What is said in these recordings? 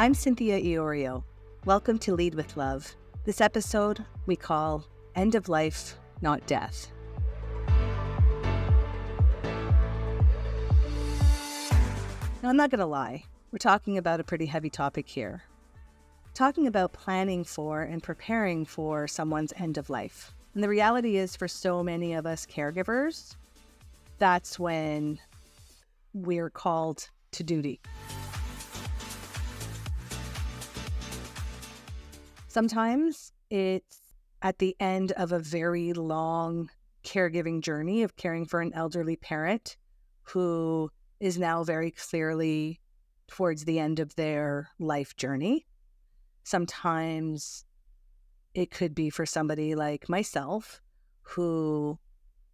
I'm Cynthia Iorio. Welcome to Lead with Love. This episode we call End of Life, Not Death. Now, I'm not going to lie. We're talking about a pretty heavy topic here. Talking about planning for and preparing for someone's end of life. And the reality is, for so many of us caregivers, that's when we're called to duty. Sometimes it's at the end of a very long caregiving journey of caring for an elderly parent who is now very clearly towards the end of their life journey. Sometimes it could be for somebody like myself who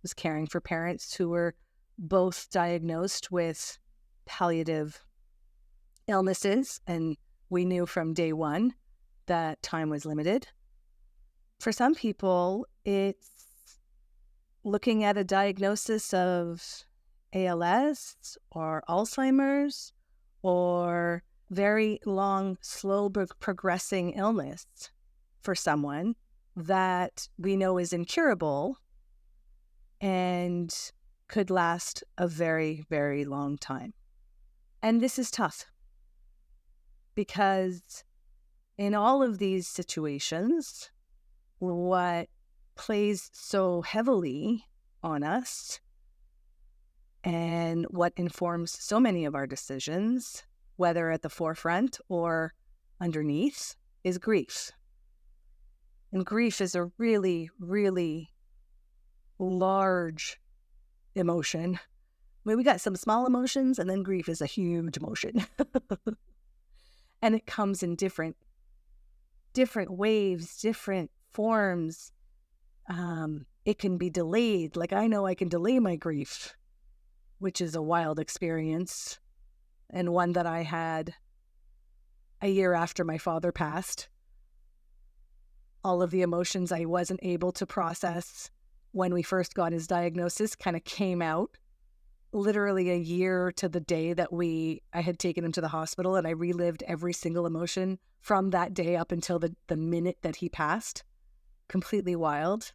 was caring for parents who were both diagnosed with palliative illnesses, and we knew from day one that time was limited. For some people, it's looking at a diagnosis of ALS or Alzheimer's or very long, slow progressing illness for someone that we know is incurable and could last a very, very long time. And this is tough because in all of these situations, what plays so heavily on us and what informs so many of our decisions, whether at the forefront or underneath, is grief. And grief is a really, really large emotion. I mean, we got some small emotions, and then grief is a huge emotion. And it comes in different waves, different forms. It can be delayed. Like, I know I can delay my grief, which is a wild experience, and one that I had a year after my father passed. All of the emotions I wasn't able to process when we first got his diagnosis kind of came out literally a year to the day that I had taken him to the hospital, and I relived every single emotion from that day up until the minute that he passed. Completely wild.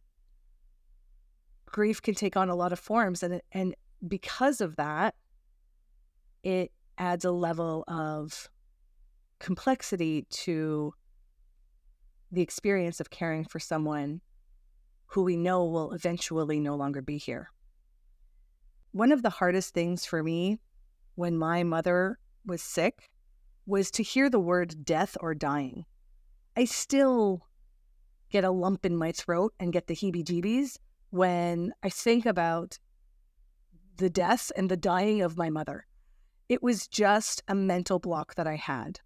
Grief can take on a lot of forms, and because of that, it adds a level of complexity to the experience of caring for someone who we know will eventually no longer be here. One of the hardest things for me when my mother was sick was to hear the word death or dying. I still get a lump in my throat and get the heebie-jeebies when I think about the death and the dying of my mother. It was just a mental block that I had.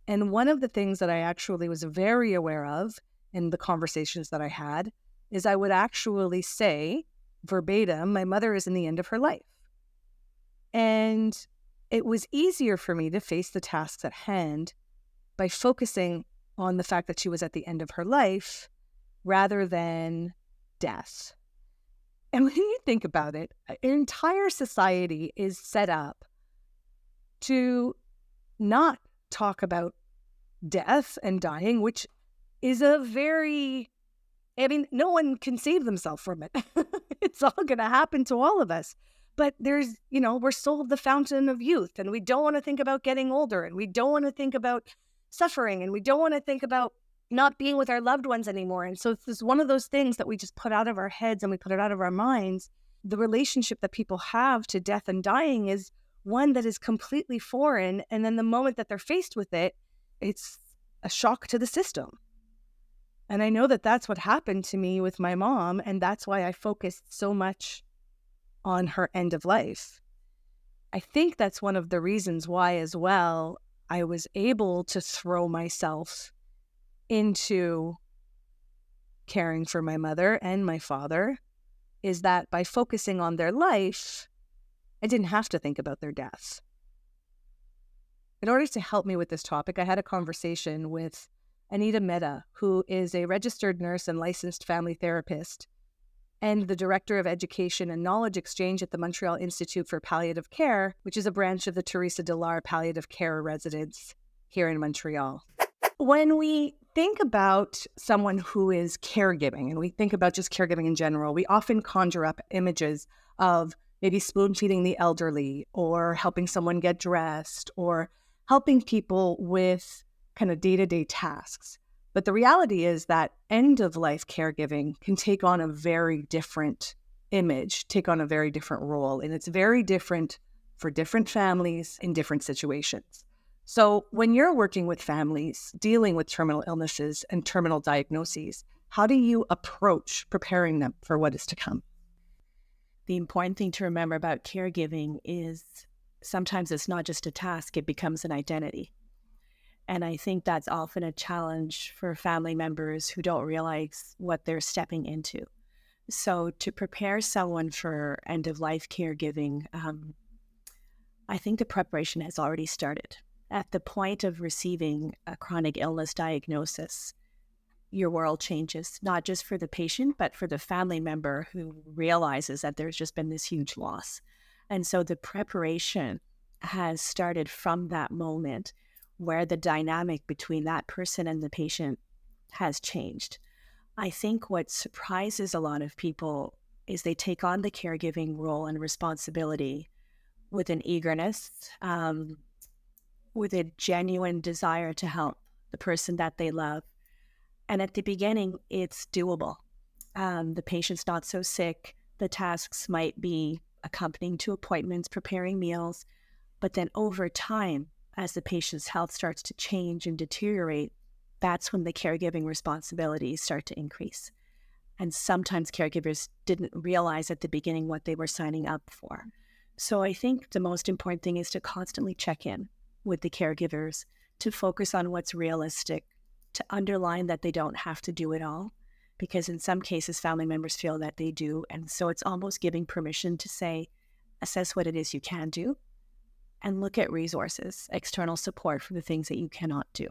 And one of the things that I actually was very aware of in the conversations that I had is I would actually say verbatim, my mother is in the end of her life. And it was easier for me to face the tasks at hand by focusing on the fact that she was at the end of her life rather than death. And when you think about it, an entire society is set up to not talk about death and dying, which is no one can save themselves from it. It's all going to happen to all of us. But we're sold the fountain of youth, and we don't want to think about getting older, and we don't want to think about suffering, and we don't want to think about not being with our loved ones anymore. And so it's one of those things that we just put out of our heads and we put it out of our minds. The relationship that people have to death and dying is one that is completely foreign. And then the moment that they're faced with it, it's a shock to the system. And I know that that's what happened to me with my mom, and that's why I focused so much on her end of life. I think that's one of the reasons why, as well, I was able to throw myself into caring for my mother and my father, is that by focusing on their life, I didn't have to think about their death. In order to help me with this topic, I had a conversation with Anita, Mehta, who is a registered nurse and licensed family therapist and the Director of Education and Knowledge Exchange at the Montreal Institute for Palliative Care, which is a branch of the Teresa Dillar Palliative Care Residence. here in Montreal. When we think about someone who is caregiving, and we think about just caregiving in general, we often conjure up images of maybe spoon feeding the elderly, or helping someone get dressed, or helping people with kind of day-to-day tasks. But the reality is that end-of-life caregiving can take on a very different image, take on a very different role, and it's very different for different families in different situations. So when you're working with families dealing with terminal illnesses and terminal diagnoses, how do you approach preparing them for what is to come? The important thing to remember about caregiving is sometimes it's not just a task, it becomes an identity. And I think that's often a challenge for family members who don't realize what they're stepping into. So to prepare someone for end-of-life caregiving, I think the preparation has already started. At the point of receiving a chronic illness diagnosis, your world changes, not just for the patient, but for the family member who realizes that there's just been this huge loss. And so the preparation has started from that moment where the dynamic between that person and the patient has changed. I think what surprises a lot of people is they take on the caregiving role and responsibility with an eagerness, with a genuine desire to help the person that they love. And at the beginning, it's doable. The patient's not so sick. The tasks might be accompanying to appointments, preparing meals. But then over time, as the patient's health starts to change and deteriorate, that's when the caregiving responsibilities start to increase. And sometimes caregivers didn't realize at the beginning what they were signing up for. So I think the most important thing is to constantly check in with the caregivers, to focus on what's realistic, to underline that they don't have to do it all, because in some cases, family members feel that they do. And so it's almost giving permission to say, assess what it is you can do, and look at resources, external support for the things that you cannot do.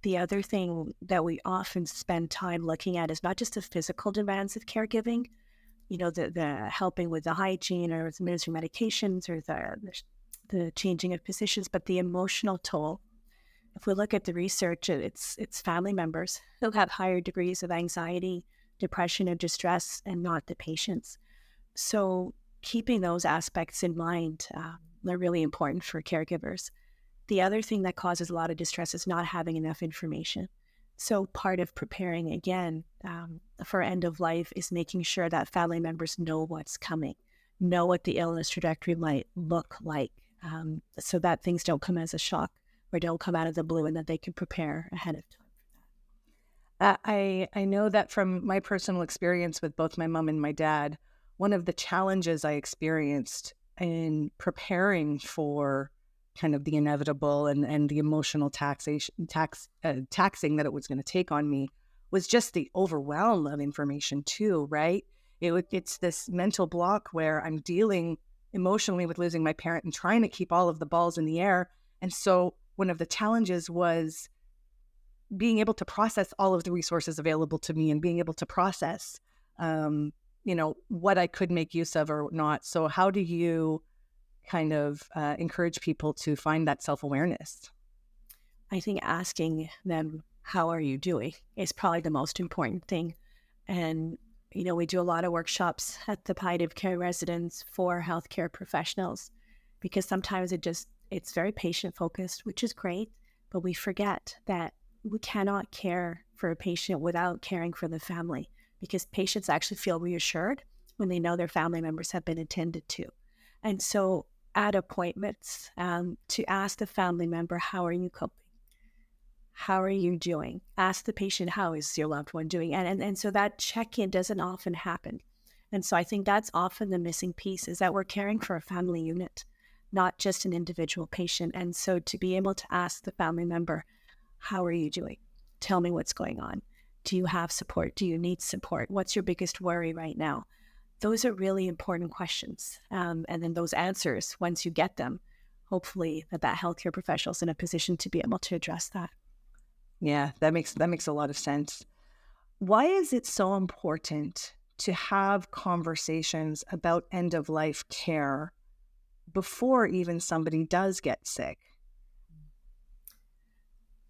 The other thing that we often spend time looking at is not just the physical demands of caregiving, the helping with the hygiene or administering medications or the changing of positions, but the emotional toll. If we look at the research, it's family members who have higher degrees of anxiety, depression, and distress, and not the patients. So keeping those aspects in mind are really important for caregivers. The other thing that causes a lot of distress is not having enough information. So part of preparing, again, for end of life is making sure that family members know what's coming, know what the illness trajectory might look like, so that things don't come as a shock or don't come out of the blue, and that they can prepare ahead of time. I know that from my personal experience with both my mom and my dad, one of the challenges I experienced in preparing for kind of the inevitable and the emotional taxing that it was going to take on me was just the overwhelm of information too, right? It's this mental block where I'm dealing emotionally with losing my parent and trying to keep all of the balls in the air. And so one of the challenges was being able to process all of the resources available to me and being able to process, what I could make use of or not. So how do you kind of encourage people to find that self-awareness? I think asking them, how are you doing, is probably the most important thing. And, we do a lot of workshops at the palliative care residence for healthcare professionals, because sometimes it's very patient focused, which is great, but we forget that we cannot care for a patient without caring for the family, because patients actually feel reassured when they know their family members have been attended to. And so at appointments, to ask the family member, how are you coping? How are you doing? Ask the patient, how is your loved one doing? And so that check-in doesn't often happen. And so I think that's often the missing piece, is that we're caring for a family unit, not just an individual patient. And so to be able to ask the family member, how are you doing? Tell me what's going on. Do you have support? Do you need support? What's your biggest worry right now? Those are really important questions. And then those answers, once you get them, hopefully that healthcare professional is in a position to be able to address that. Yeah, that makes a lot of sense. Why is it so important to have conversations about end-of-life care before even somebody does get sick?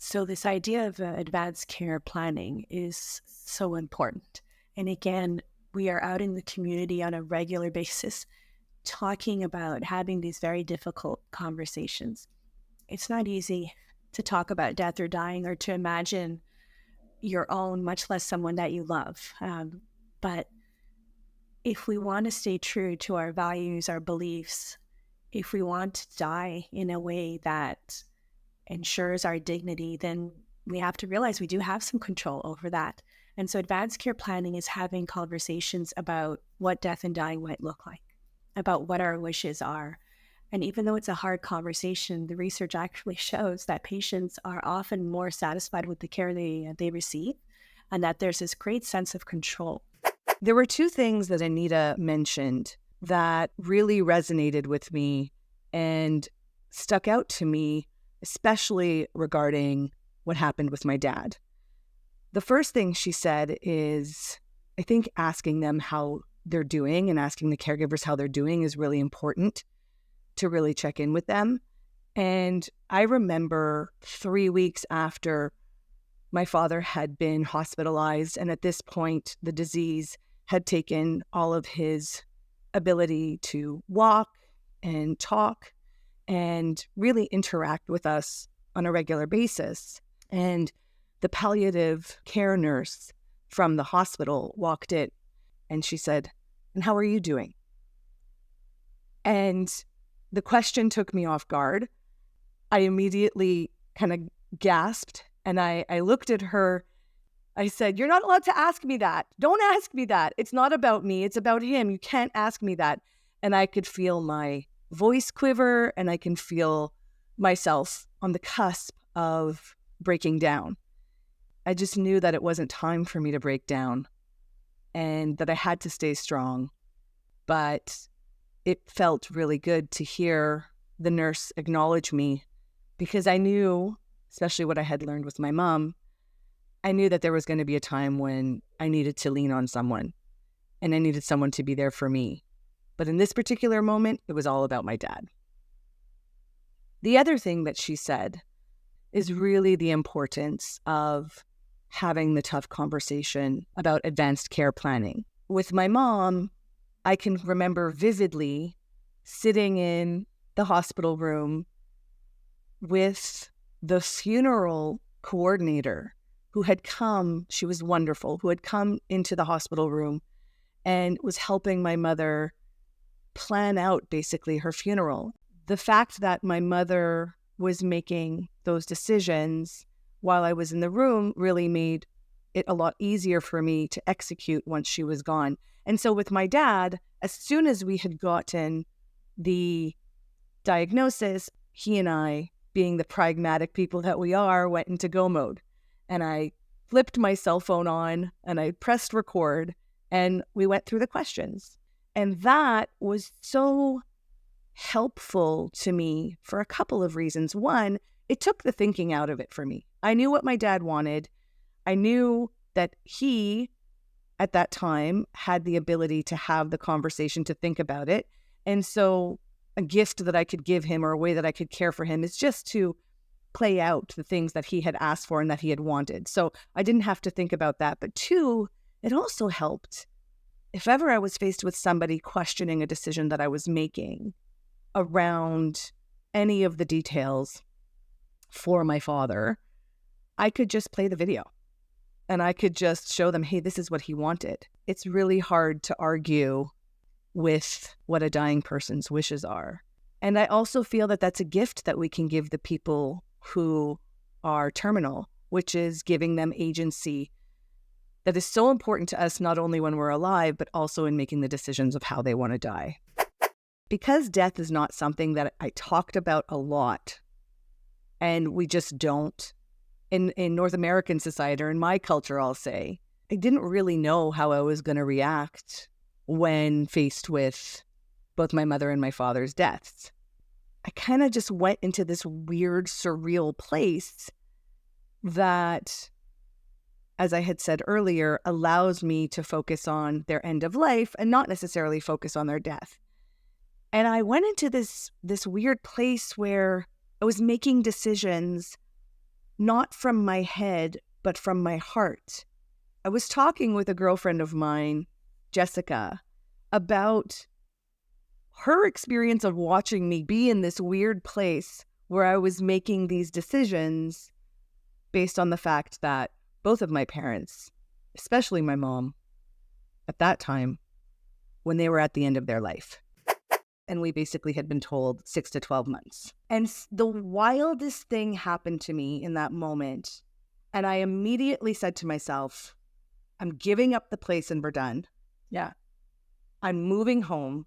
So this idea of advanced care planning is so important. And again, we are out in the community on a regular basis talking about having these very difficult conversations. It's not easy to talk about death or dying or to imagine your own, much less someone that you love. But if we want to stay true to our values, our beliefs, if we want to die in a way that ensures our dignity, then we have to realize we do have some control over that. And so advanced care planning is having conversations about what death and dying might look like, about what our wishes are. And even though it's a hard conversation, the research actually shows that patients are often more satisfied with the care they receive, and that there's this great sense of control. There were two things that Anita mentioned that really resonated with me and stuck out to me, especially regarding what happened with my dad. The first thing she said is, I think asking them how they're doing and asking the caregivers how they're doing is really important to really check in with them. And I remember 3 weeks after my father had been hospitalized, and at this point, the disease had taken all of his ability to walk and talk and really interact with us on a regular basis. And the palliative care nurse from the hospital walked in and she said, "And how are you doing?" And the question took me off guard. I immediately kind of gasped and I looked at her. I said, "You're not allowed to ask me that. Don't ask me that. It's not about me. It's about him. You can't ask me that." And I could feel my voice quiver and I can feel myself on the cusp of breaking down. I just knew that it wasn't time for me to break down and that I had to stay strong. But it felt really good to hear the nurse acknowledge me because I knew, especially what I had learned with my mom, I knew that there was going to be a time when I needed to lean on someone and I needed someone to be there for me. But in this particular moment, it was all about my dad. The other thing that she said is really the importance of having the tough conversation about advanced care planning. With my mom, I can remember vividly sitting in the hospital room with the funeral coordinator who had come, she was wonderful, who had come into the hospital room and was helping my mother plan out basically her funeral. The fact that my mother was making those decisions while I was in the room really made it a lot easier for me to execute once she was gone. And so with my dad, as soon as we had gotten the diagnosis, he and I, being the pragmatic people that we are, went into go mode. And I flipped my cell phone on and I pressed record and we went through the questions. And that was so helpful to me for a couple of reasons. One, it took the thinking out of it for me. I knew what my dad wanted. I knew that he, at that time, had the ability to have the conversation, to think about it. And so a gift that I could give him or a way that I could care for him is just to play out the things that he had asked for and that he had wanted. So I didn't have to think about that. But two, it also helped if ever I was faced with somebody questioning a decision that I was making around any of the details for my father, I could just play the video and I could just show them, hey, this is what he wanted. It's really hard to argue with what a dying person's wishes are. And I also feel that that's a gift that we can give the people who are terminal, which is giving them agency that is so important to us, not only when we're alive, but also in making the decisions of how they want to die. Because death is not something that I talked about a lot, and we just don't, in North American society, or in my culture, I'll say, I didn't really know how I was going to react when faced with both my mother and my father's deaths. I kind of just went into this weird, surreal place that, as I had said earlier, allows me to focus on their end of life and not necessarily focus on their death. And I went into this weird place where I was making decisions not from my head, but from my heart. I was talking with a girlfriend of mine, Jessica, about her experience of watching me be in this weird place where I was making these decisions based on the fact that both of my parents, especially my mom, at that time, when they were at the end of their life, and we basically had been told 6 to 12 months. And the wildest thing happened to me in that moment. And I immediately said to myself, I'm giving up the place in Verdun. Yeah. I'm moving home.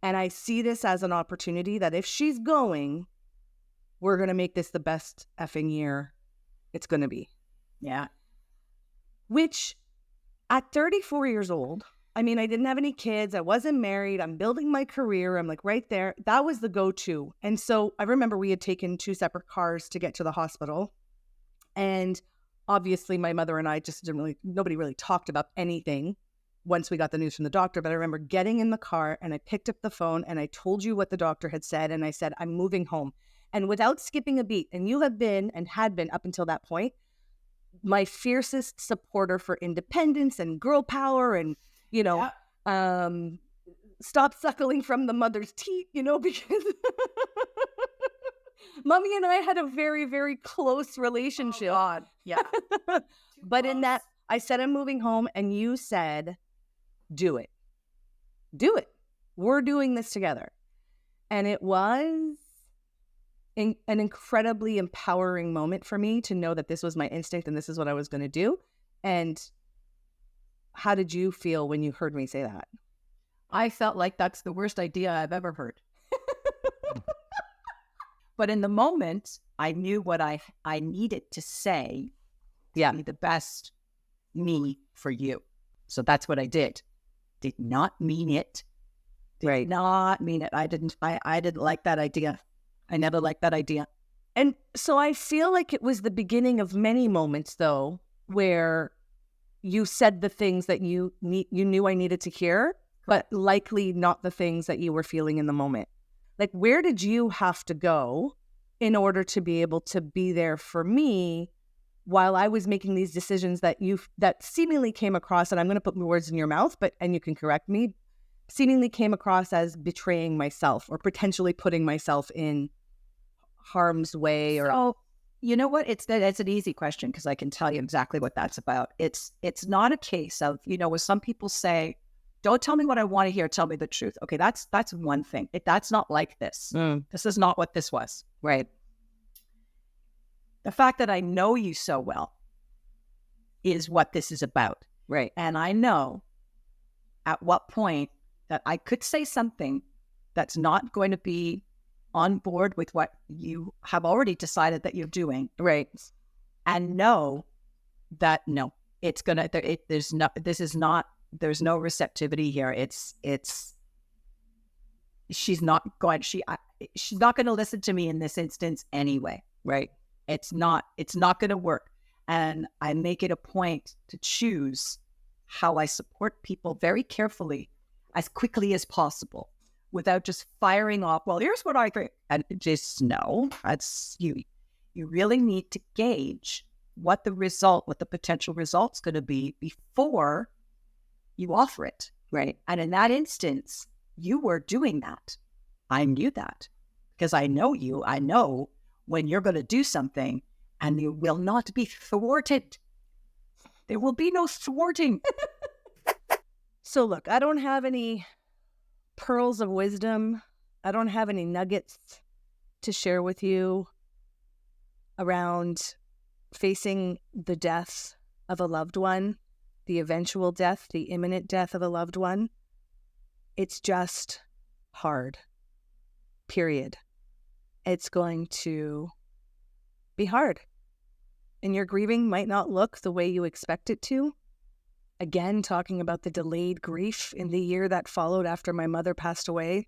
And I see this as an opportunity that if she's going, we're going to make this the best effing year it's going to be. Yeah. Which at 34 years old, I mean, I didn't have any kids. I wasn't married. I'm building my career. I'm like right there. That was the go-to. And so I remember we had taken 2 separate cars to get to the hospital. And obviously my mother and I just nobody really talked about anything once we got the news from the doctor. But I remember getting in the car and I picked up the phone and I told you what the doctor had said. And I said, I'm moving home. And without skipping a beat, and you have been and had been up until that point, my fiercest supporter for independence and girl power and, stop suckling from the mother's teat, because Mommy and I had a very, very close relationship. Oh, God. Yeah. But in that, I said, I'm moving home, and you said, do it. Do it. We're doing this together. And it was an incredibly empowering moment for me to know that this was my instinct and this is what I was going to do. And how did you feel when you heard me say that? I felt like that's the worst idea I've ever heard. But in the moment, I knew what I needed to say to be the best me for you. So that's what I did. Did not mean it. Did not mean it. I didn't like that idea. I never liked that idea. And so I feel like it was the beginning of many moments, though, where you said the things that you knew I needed to hear, but likely not the things that you were feeling in the moment. Like, where did you have to go in order to be able to be there for me while I was making these decisions that seemingly came across, and I'm going to put my words in your mouth, and you can correct me, seemingly came across as betraying myself or potentially putting myself in harm's way? Or so, you know what? It's an easy question because I can tell you exactly what that's about. It's not a case of, when some people say, don't tell me what I want to hear, tell me the truth. Okay, that's one thing. That's not like this. This is not what this was. Right. The fact that I know you so well is what this is about. Right. And I know at what point that I could say something that's not going to be on board with what you have already decided that you're doing. Right. And know that, no, it's going to, there's no receptivity here. She's not going to listen to me in this instance anyway. Right. It's not going to work. And I make it a point to choose how I support people very carefully, as quickly as possible, without just firing off, well, here's what I think. And just no, that's you. You really need to gauge what the potential result's going to be before you offer it. Right. And in that instance, you were doing that. I knew that because I know you. I know when you're going to do something and you will not be thwarted. There will be no thwarting. So look, I don't have any pearls of wisdom. I don't have any nuggets to share with you around facing the death of a loved one, the eventual death, the imminent death of a loved one. It's just hard, period. It's going to be hard. And your grieving might not look the way you expect it to. Again, talking about the delayed grief in the year that followed after my mother passed away.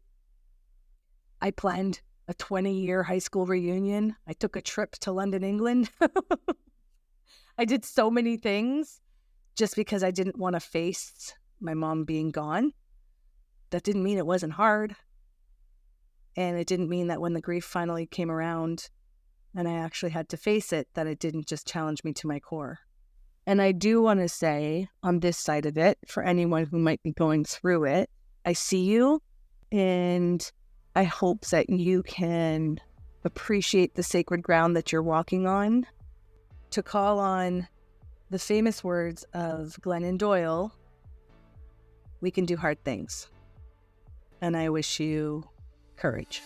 I planned a 20-year high school reunion. I took a trip to London, England. I did so many things just because I didn't want to face my mom being gone. That didn't mean it wasn't hard. And it didn't mean that when the grief finally came around, And I actually had to face it, that it didn't just challenge me to my core. And I do want to say on this side of it, for anyone who might be going through it, I see you, and I hope that you can appreciate the sacred ground that you're walking on. To call on the famous words of Glennon Doyle, we can do hard things. And I wish you courage.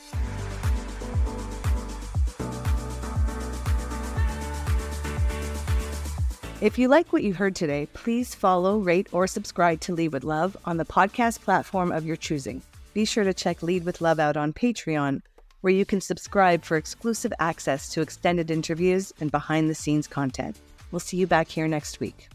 If you like what you heard today, please follow, rate, or subscribe to Lead with Love on the podcast platform of your choosing. Be sure to check Lead with Love out on Patreon, where you can subscribe for exclusive access to extended interviews and behind-the-scenes content. We'll see you back here next week.